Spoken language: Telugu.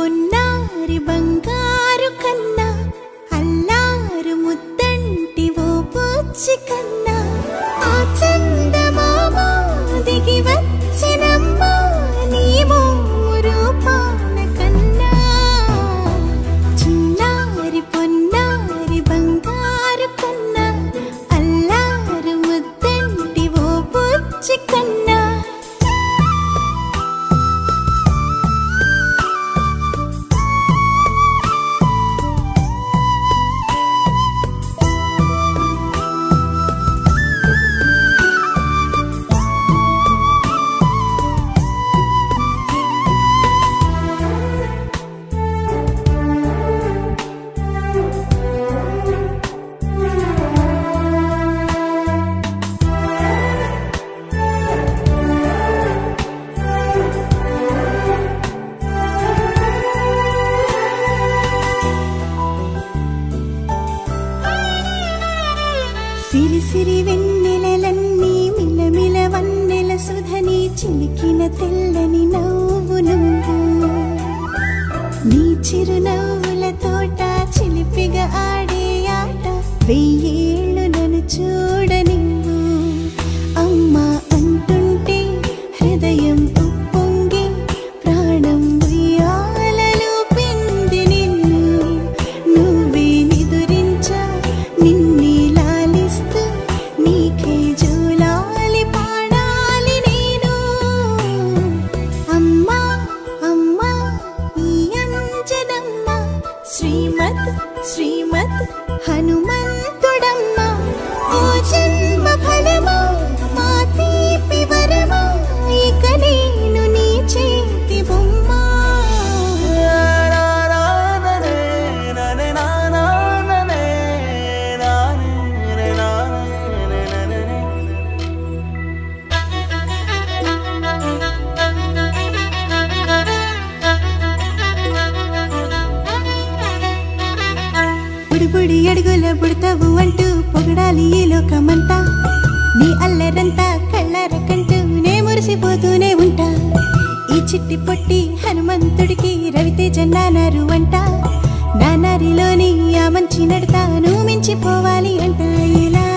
పొన్నారి బంగారు కన్నా అల్లారు ముద్దంటి ఓ బుచ్చి కన్నా ఆ చందమామ దిగి వచ్చినమ్మా నీ రూపాన కన్నా చిన్నారి పొన్నారి బంగారు కన్నా అల్లారు ముద్దంటి ఓ బుచ్చి కన్నా సిరి సిరి వెన్నెలలన్నీ మిలమిల వన్నెల సుధని చిలికిన తెల్లని నవ్వు నువ్వు నీ చిరునవ్వుల తోట చిలిపిగా ఆడే ఆట వెయ్యేళ్ళు నన్ను చూడ నువ్వు అమ్మా అంటుంటే హృదయం ఉప్పొంగి ప్రాణం ఉయ్యాలలో పిండి నిన్ను నువ్వే నిదురించా నిన్నే నీకే జూలాలి పాడాలి నేను అమ్మా అమ్మా ఈ అంజనమ్మ శ్రీమత్ శ్రీమత్ హనుమంతుడమ్మ ఓ జన్మ ఫలమా మా తీపి వరమా ఇక నేను నీ చేతి బొమ్మ బుడి అడుగుల బుడతావు అంటూ పొగడాలి ఈ లోకమంతా నీ అల్లరంతా కళ్ళరకంటూ నే మురిసిపోతూనే ఉంటా ఈ చిట్టి పొట్టి హనుమంతుడికి రవితేజ నానారు అంట నానారిలోని ఆ మంచి నడతా నువ్వు మించిపోవాలి అంట ఇలా